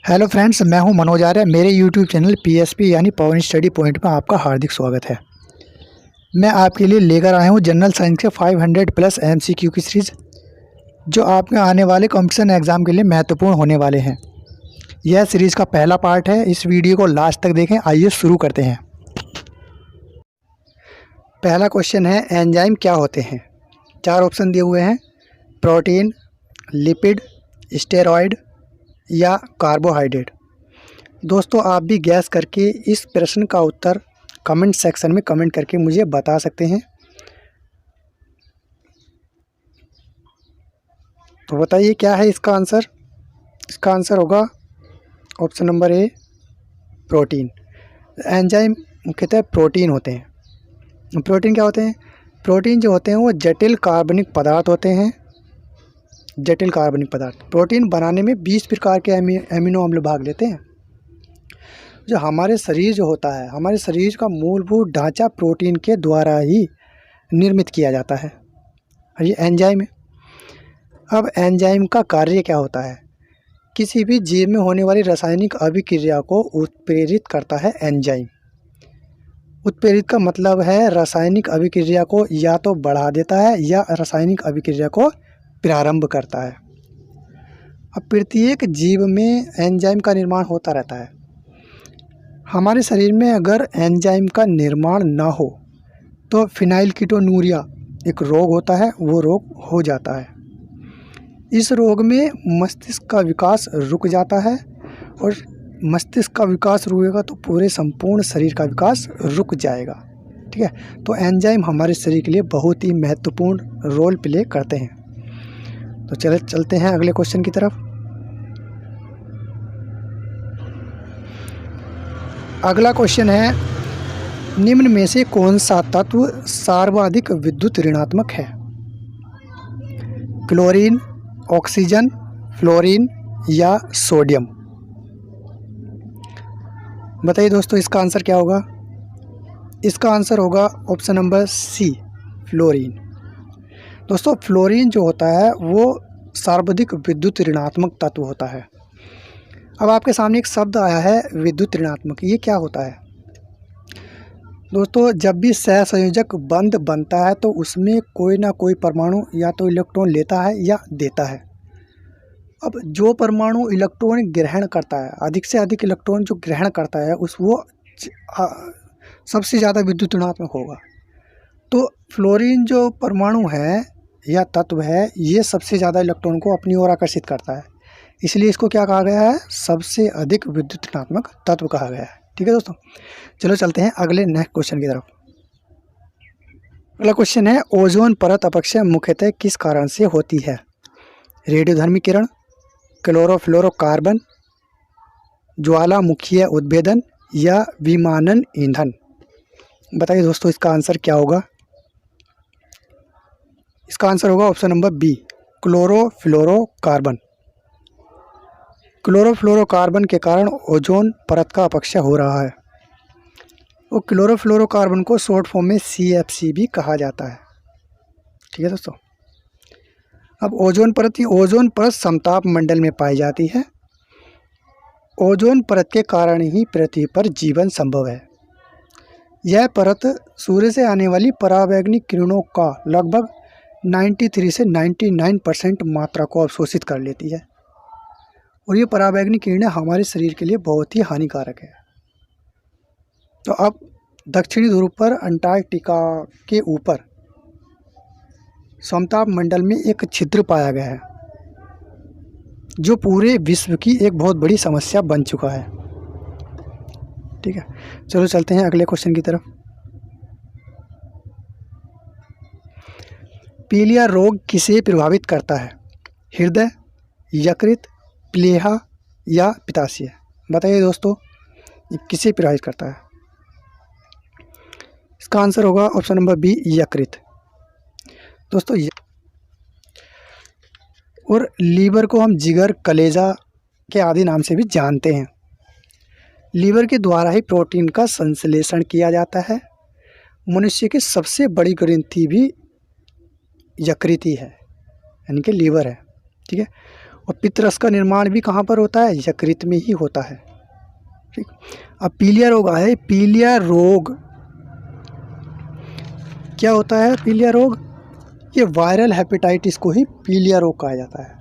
Hello friends, मैं हूं मनोज आर्य। मेरे यूट्यूब चैनल पीएसपी यानी पवन स्टडी पॉइंट में आपका हार्दिक स्वागत है। मैं आपके लिए लेकर आया हूं जनरल साइंस के 500 प्लस एमसीक्यू की सीरीज़, जो आपके आने वाले कॉम्पिटिशन एग्ज़ाम के लिए महत्वपूर्ण होने वाले हैं। यह सीरीज़ का पहला पार्ट है। इस वीडियो को लास्ट तक देखें। आइए शुरू करते हैं। पहला क्वेश्चन है, एंजाइम क्या होते हैं। 4 ऑप्शन दिए हुए हैं: प्रोटीन, लिपिड, स्टेरॉयड या कार्बोहाइड्रेट। दोस्तों, आप भी गैस करके इस प्रश्न का उत्तर कमेंट सेक्शन में कमेंट करके मुझे बता सकते हैं। तो बताइए क्या है इसका आंसर। इसका आंसर होगा option number A, protein. Enzyme मुख्यतः प्रोटीन होते हैं। प्रोटीन क्या होते हैं? प्रोटीन जो होते हैं वो जटिल कार्बनिक पदार्थ होते हैं। जटिल कार्बनिक पदार्थ प्रोटीन बनाने में 20 प्रकार के एमिनो अम्ल भाग लेते हैं। जो हमारे शरीर जो होता है, हमारे शरीर का मूलभूत ढांचा प्रोटीन के द्वारा ही निर्मित किया जाता है। और ये एंजाइम है। अब एंजाइम का कार्य क्या होता है? किसी भी जीव में होने वाली रासायनिक अभिक्रिया को उत्प्रेरित करता है एंजाइम। उत्प्रेरित का मतलब है रासायनिक अभिक्रिया को या तो बढ़ा देता है या रासायनिक अभिक्रिया को प्रारंभ करता है। अब प्रत्येक जीव में एंजाइम का निर्माण होता रहता है। हमारे शरीर में अगर एंजाइम का निर्माण ना हो तो फिनाइलकीटोनूरिया एक रोग होता है, वो रोग हो जाता है। इस रोग में मस्तिष्क का विकास रुक जाता है, और मस्तिष्क का विकास रुकेगा तो पूरे संपूर्ण शरीर का विकास रुक जाएगा। ठीक है, तो एंजाइम हमारे शरीर के लिए बहुत ही महत्वपूर्ण रोल प्ले करते हैं। तो चलते हैं अगले क्वेश्चन की तरफ। अगला क्वेश्चन है, निम्न में से कौन सा तत्व सर्वाधिक विद्युत ऋणात्मक है? क्लोरीन, ऑक्सीजन, फ्लोरीन या सोडियम। बताइए दोस्तों, इसका आंसर क्या होगा? इसका आंसर होगा ऑप्शन नंबर सी, फ्लोरीन। दोस्तों, फ्लोरीन जो होता है वो सर्वाधिक विद्युत ऋणात्मक तत्व होता है। अब आपके सामने एक शब्द आया है विद्युत ऋणात्मक। ये क्या होता है? दोस्तों, जब भी सहसंयोजक बंध बनता है तो उसमें कोई ना कोई परमाणु या तो इलेक्ट्रॉन लेता है या देता है। अब जो परमाणु इलेक्ट्रॉन ग्रहण करता है, अधिक से अधिक इलेक्ट्रॉन जो ग्रहण करता है वो सबसे ज़्यादा विद्युत ऋणात्मक होगा। तो फ्लोरीन जो परमाणु है या तत्व है, ये सबसे ज़्यादा इलेक्ट्रॉन को अपनी ओर आकर्षित करता है। इसलिए इसको क्या कहा गया है? सबसे अधिक विद्युत ऋणात्मक तत्व कहा गया है। ठीक है दोस्तों, चलो चलते हैं अगले नेक्स्ट क्वेश्चन की तरफ। अगला क्वेश्चन है, ओजोन परत अपक्षय मुख्यतः किस कारण से होती है? रेडियोधर्मी किरण, क्लोरोफ्लोरोकार्बन, ज्वालामुखीय उद्भेदन या विमानन ईंधन। बताइए दोस्तों, इसका आंसर क्या होगा? इसका आंसर होगा option number B, chlorofluorocarbon. Chlorofluorocarbon के कारण ओजोन परत का अपक्षय हो रहा है। वो क्लोरोफ्लोरोकार्बन को शॉर्ट फॉर्म में CFC भी कहा जाता है। ठीक है दोस्तों, अब ओजोन परत समताप मंडल में पाई जाती है। ओजोन परत के कारण ही पृथ्वी पर जीवन संभव है। यह परत सूर्य से आने वाली परावैंगनिक किरणों का लगभग 93 से 99% मात्रा को अवशोषित कर लेती है, और ये परावैंगनिक किरणें हमारे शरीर के लिए बहुत ही हानिकारक है। तो अब दक्षिणी ध्रुव पर अंटार्कटिका के ऊपर समताप मंडल में एक छिद्र पाया गया है, जो पूरे विश्व की एक बहुत बड़ी समस्या बन चुका है। ठीक है, चलो चलते हैं अगले क्वेश्चन की तरफ। पीलिया रोग किसे प्रभावित करता है? हृदय, यकृत, प्लीहा या पित्ताशय। बताइए दोस्तों, ये किसे प्रभावित करता है? इसका आंसर होगा ऑप्शन नंबर बी, यकृत। दोस्तों, और लीवर को हम जिगर, कलेजा के आदि नाम से भी जानते हैं। लीवर के द्वारा ही प्रोटीन का संश्लेषण किया जाता है। मनुष्य की सबसे बड़ी ग्रंथि भी यकृत ही है, यानी कि लीवर है। ठीक है, और पित्तरस का निर्माण भी कहाँ पर होता है? यकृत में ही होता है। ठीक। अब पीलिया रोग है। पीलिया रोग क्या होता है? पीलिया रोग, ये वायरल हेपेटाइटिस को ही पीलिया रोग कहा जाता है।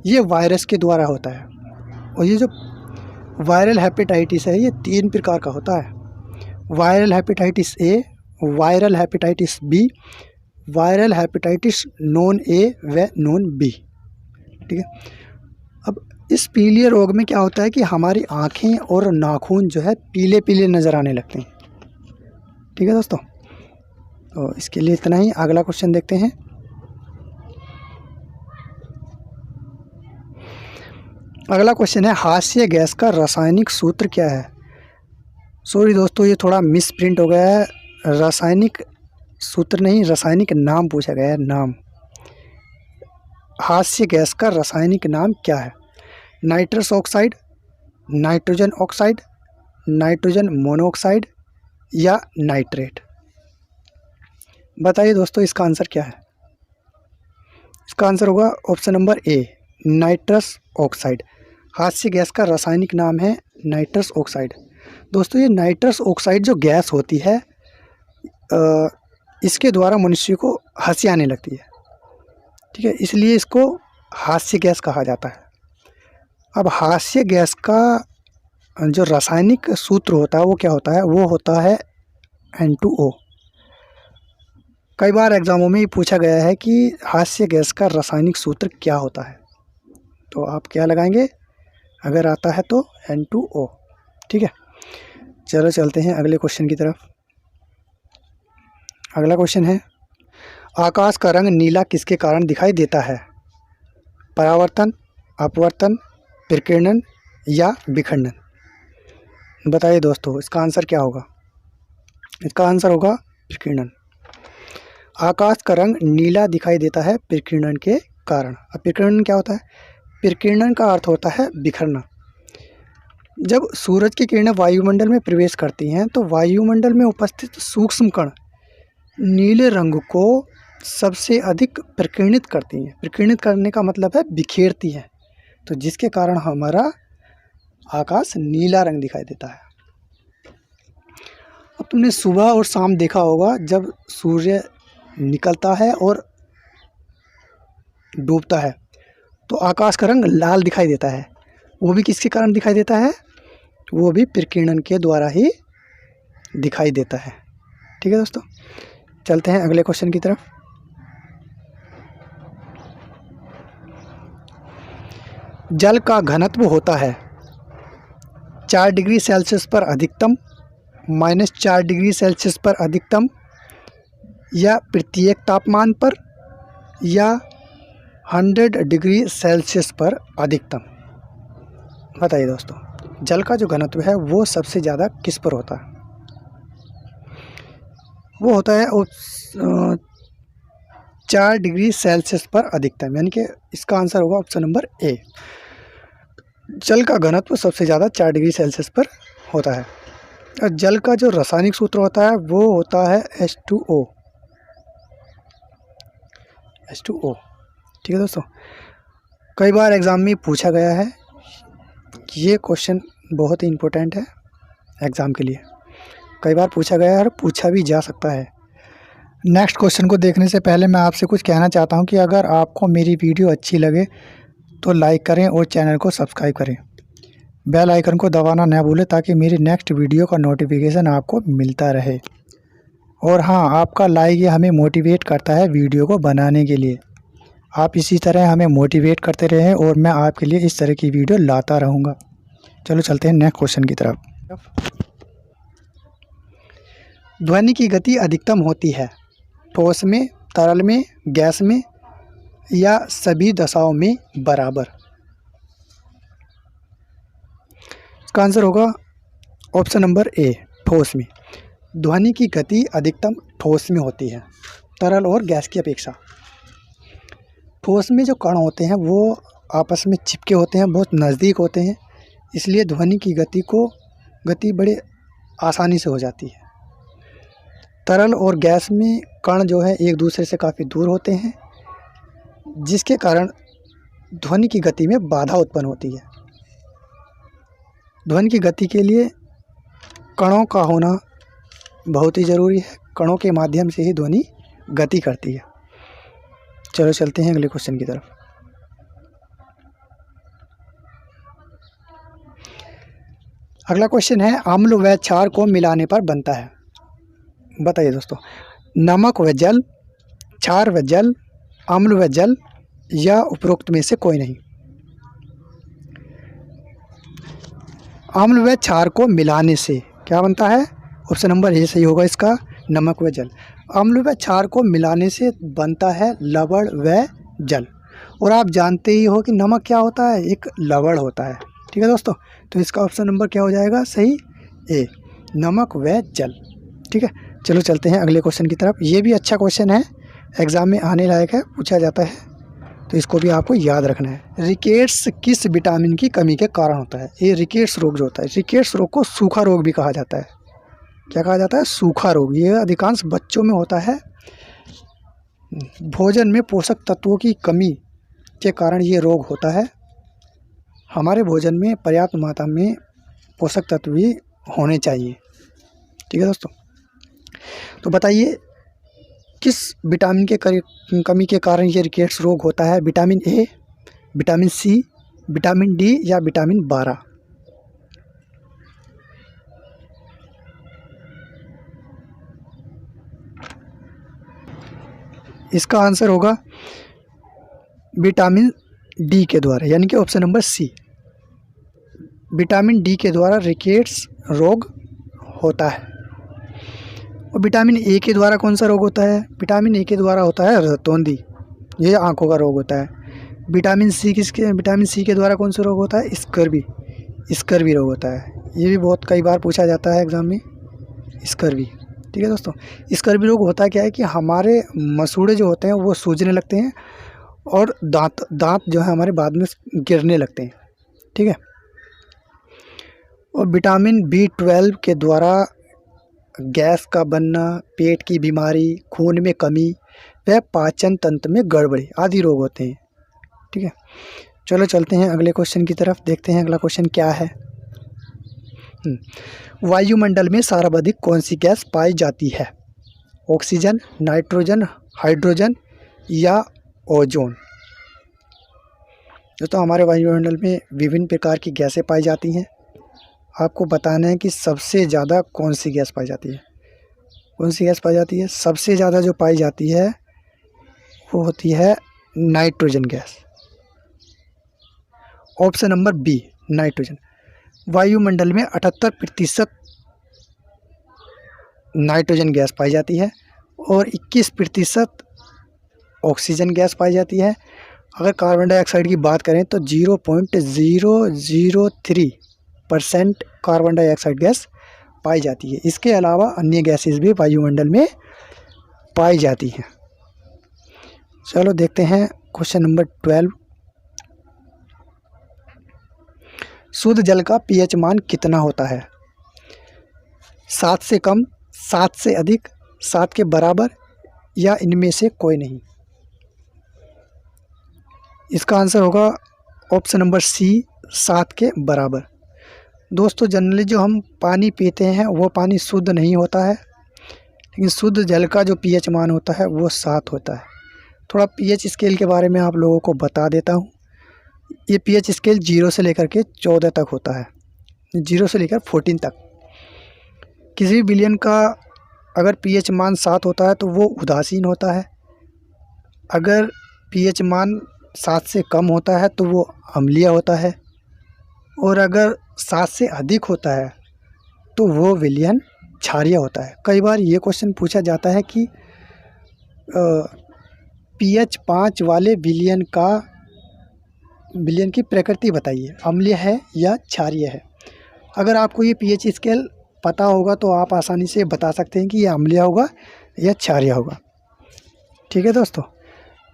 ये वायरस के द्वारा होता है। और ये जो वायरल हेपेटाइटिस है ये 3 प्रकार का होता है। Viral hepatitis A, viral hepatitis B, viral hepatitis non A व नॉन बी। ठीक है। अब इस पीलिया रोग में क्या होता है कि हमारी आँखें और नाखून जो है पीले पीले नज़र आने लगते हैं। ठीक है दोस्तों, तो इसके लिए इतना ही। अगला क्वेश्चन देखते हैं। अगला क्वेश्चन है, हास्य गैस का रासायनिक सूत्र क्या है? सॉरी दोस्तों, ये थोड़ा मिस प्रिंट हो गया है। रासायनिक सूत्र नहीं, रासायनिक नाम पूछा गया है, नाम। हास्य गैस का रासायनिक नाम क्या है? Nitrous oxide, nitrogen oxide, nitrogen monoxide या नाइट्रेट? बताइए दोस्तों, इसका आंसर क्या है? इसका आंसर होगा option number A, nitrous oxide. हास्य गैस का रासायनिक नाम है नाइट्रस ऑक्साइड। दोस्तों, ये नाइट्रस ऑक्साइड जो गैस होती है इसके द्वारा मनुष्य को हंसी आने लगती है। ठीक है, इसलिए इसको हास्य गैस कहा जाता है। अब हास्य गैस का जो रासायनिक सूत्र होता है वो क्या होता है? वो होता है N2O। कई बार एग्जामों में पूछा गया है कि हास्य गैस का रासायनिक सूत्र क्या होता है, तो आप क्या लगाएंगे? अगर आता है तो N2O। ठीक है, चलो चलते हैं अगले क्वेश्चन की तरफ। अगला क्वेश्चन है, आकाश का रंग नीला किसके कारण दिखाई देता है? परावर्तन, अपवर्तन, विकिरण या विखंडन? बताइए दोस्तों, इसका आंसर क्या होगा? इसका आंसर होगा विकिरण। आकाश का रंग नीला दिखाई देता है विकिरण के कारण। अब विकिरण क्या होता है? विकिरण का अर्थ होता है बिखरना। जब सूरज की किरणें वायुमंडल में प्रवेश करती हैं तो वायुमंडल में उपस्थित सूक्ष्म कण नीले रंग को सबसे अधिक प्रकीर्णित करती हैं। प्रकीर्णित करने का मतलब है बिखेरती हैं, तो जिसके कारण हमारा आकाश नीला रंग दिखाई देता है। अब तुमने सुबह और शाम देखा होगा, जब सूर्य निकलता है और डूबता है तो आकाश का रंग लाल दिखाई देता है। वो भी किसके कारण दिखाई देता है? वो भी प्रकीर्णन के द्वारा ही दिखाई देता है। ठीक है दोस्तों, चलते हैं अगले क्वेश्चन की तरफ। जल का घनत्व होता है 4 डिग्री सेल्सियस पर अधिकतम, -4 डिग्री सेल्सियस पर अधिकतम, या प्रत्येक तापमान पर, या 100 डिग्री सेल्सियस पर अधिकतम? बताइए दोस्तों, जल का जो घनत्व है वो सबसे ज़्यादा किस पर होता है? वो होता है 4 डिग्री सेल्सियस पर अधिकतम, यानी कि इसका आंसर होगा ऑप्शन नंबर ए। जल का घनत्व सबसे ज़्यादा 4 डिग्री सेल्सियस पर होता है। और जल का जो रासायनिक सूत्र होता है वो होता है H2O। H2O। ठीक है दोस्तों, कई बार एग्ज़ाम में पूछा गया है, ये क्वेश्चन बहुत ही इम्पोर्टेंट है एग्ज़ाम के लिए। कई बार पूछा गया है और पूछा भी जा सकता है। नेक्स्ट क्वेश्चन को देखने से पहले मैं आपसे कुछ कहना चाहता हूं कि अगर आपको मेरी वीडियो अच्छी लगे तो लाइक करें और चैनल को सब्सक्राइब करें। बेल आइकन को दबाना न भूलें ताकि मेरी नेक्स्ट वीडियो का नोटिफिकेशन आपको मिलता रहे। और हाँ, आपका लाइक ये हमें मोटिवेट करता है वीडियो को बनाने के लिए। आप इसी तरह हमें मोटिवेट करते रहें और मैं आपके लिए इस तरह की वीडियो लाता रहूँगा। चलो चलते हैं नेक्स्ट क्वेश्चन की तरफ। ध्वनि की गति अधिकतम होती है ठोस में, तरल में, गैस में, या सभी दशाओं में बराबर? इसका आंसर होगा ऑप्शन नंबर ए, ठोस में। ध्वनि की गति अधिकतम ठोस में होती है, तरल और गैस की अपेक्षा। ठोस में जो कण होते हैं वो आपस में चिपके होते हैं, बहुत नज़दीक होते हैं, इसलिए ध्वनि की गति बड़े आसानी से हो जाती है। तरल और गैस में कण जो है एक दूसरे से काफ़ी दूर होते हैं, जिसके कारण ध्वनि की गति में बाधा उत्पन्न होती है। ध्वनि की गति के लिए कणों का होना बहुत ही ज़रूरी है। कणों के माध्यम से ही ध्वनि गति करती है। चलो चलते हैं अगले क्वेश्चन की तरफ। अगला क्वेश्चन है, अम्ल व क्षार को मिलाने पर बनता है। बताइए दोस्तों, नमक व जल, क्षार व जल, अम्ल व जल या उपरोक्त में से कोई नहीं। अम्ल व क्षार को मिलाने से क्या बनता है? ऑप्शन नंबर ए सही होगा इसका, नमक व जल। अम्ल व क्षार को मिलाने से बनता है लवण व जल। और आप जानते ही हो कि नमक क्या होता है? एक लवण होता है। ठीक है दोस्तों, तो इसका ऑप्शन नंबर क्या हो जाएगा? सही ए, नमक व जल। ठीक है, चलो चलते हैं अगले क्वेश्चन की तरफ। ये भी अच्छा क्वेश्चन है, एग्जाम में आने लायक है, पूछा जाता है, तो इसको भी आपको याद रखना है। रिकेट्स किस विटामिन की कमी के कारण होता है? ये रिकेट्स रोग जो होता है, रिकेट्स रोग को सूखा रोग भी कहा जाता है। क्या कहा जाता है? सूखा रोग। ये अधिकांश बच्चों में होता है। भोजन में पोषक तत्वों की कमी के कारण ये रोग होता है। हमारे भोजन में पर्याप्त मात्रा में पोषक तत्व भी होने चाहिए। ठीक है दोस्तों, तो बताइए किस विटामिन के कमी के कारण ये रिकेट्स रोग होता है? Vitamin A, vitamin C, vitamin D या विटामिन 12? इसका आंसर होगा विटामिन डी के द्वारा, यानी कि option number C, vitamin D के द्वारा रिकेट्स रोग होता है। और विटामिन ए के द्वारा कौन सा रोग होता है? विटामिन ए के द्वारा होता है रतौंधी, ये आंखों का रोग होता है। विटामिन सी के द्वारा कौन सा रोग होता है? स्कर्वी रोग होता है। ये भी बहुत कई बार पूछा जाता है एग्जाम में, स्कर्वी। ठीक है दोस्तों, स्कर्वी रोग होता क्या है कि हमारे मसूड़े जो होते हैं वो सूजने लगते हैं और दांत जो है हमारे बाद में गिरने लगते हैं। ठीक है, और विटामिन B12 के द्वारा गैस का बनना, पेट की बीमारी, खून में कमी व पाचन तंत्र में गड़बड़ी आदि रोग होते हैं। ठीक है, चलो चलते हैं अगले क्वेश्चन की तरफ, देखते हैं अगला क्वेश्चन क्या है। वायुमंडल में सर्वाधिक कौन सी गैस पाई जाती है? ऑक्सीजन, नाइट्रोजन, हाइड्रोजन या ओजोन? दोस्तों, हमारे वायुमंडल में विभिन्न प्रकार की गैसें पाई जाती हैं। आपको बताना है कि सबसे ज़्यादा कौन सी गैस पाई जाती है। कौन सी गैस पाई जाती है? सबसे ज़्यादा जो पाई जाती है वो होती है nitrogen gas. Option number B, nitrogen. वायुमंडल में 78% नाइट्रोजन गैस पाई जाती है और 21% ऑक्सीजन गैस पाई जाती है। अगर कार्बन डाइऑक्साइड की बात करें तो 0.003% कार्बन डाइऑक्साइड गैस पाई जाती है। इसके अलावा अन्य गैसेस भी वायुमंडल में पाई जाती हैं। चलो देखते हैं क्वेश्चन नंबर 12। शुद्ध जल का पीएच मान कितना होता है? 7 से कम, 7 से अधिक, 7 के बराबर या इनमें से कोई नहीं? इसका आंसर होगा ऑप्शन नंबर सी, 7 के बराबर। दोस्तों, जनरली जो हम पानी पीते हैं वो पानी शुद्ध नहीं होता है, लेकिन शुद्ध जल का जो पीएच मान होता है वो 7 होता है। थोड़ा पीएच स्केल के बारे में आप लोगों को बता देता हूँ। ये पीएच स्केल 0 से लेकर के 14 तक होता है, 0 से लेकर 14 तक। किसी भी विलयन का अगर पीएच मान 7 होता है तो वो उदासीन होता है। अगर पीएच मान 7 से कम होता है तो वो अम्लीय होता है, और अगर 7 से अधिक होता है तो वो विलयन क्षारीय होता है। कई बार ये क्वेश्चन पूछा जाता है कि पीएच 5 वाले विलयन की प्रकृति बताइए, अम्लीय है या क्षारीय है। अगर आपको ये पीएच स्केल पता होगा तो आप आसानी से बता सकते हैं कि ये अम्लीय होगा या क्षारीय होगा। ठीक है दोस्तों,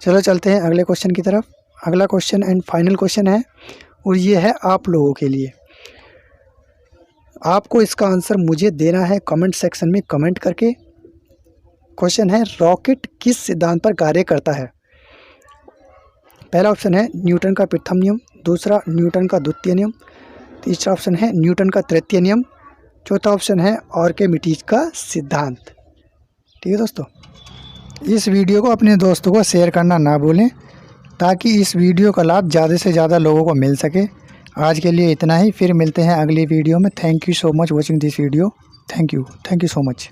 चलो चलते हैं अगले क्वेश्चन की तरफ। अगला क्वेश्चन एंड फाइनल क्वेश्चन है और ये है आप लोगों के लिए। आपको इसका आंसर मुझे देना है कमेंट सेक्शन में कमेंट करके। क्वेश्चन है, रॉकेट किस सिद्धांत पर कार्य करता है? पहला ऑप्शन है न्यूटन का प्रथम नियम, दूसरा न्यूटन का द्वितीय नियम, तीसरा ऑप्शन है न्यूटन का तृतीय नियम, चौथा ऑप्शन है आर्किमिडीज का सिद्धांत। ठीक है दोस्तों, इस वीडियो को अपने दोस्तों को शेयर करना ना भूलें ताकि इस वीडियो का लाभ ज़्यादा से ज़्यादा लोगों को मिल सके। आज के लिए इतना ही, फिर मिलते हैं अगली वीडियो में। Thank you so much watching this video. Thank you so much.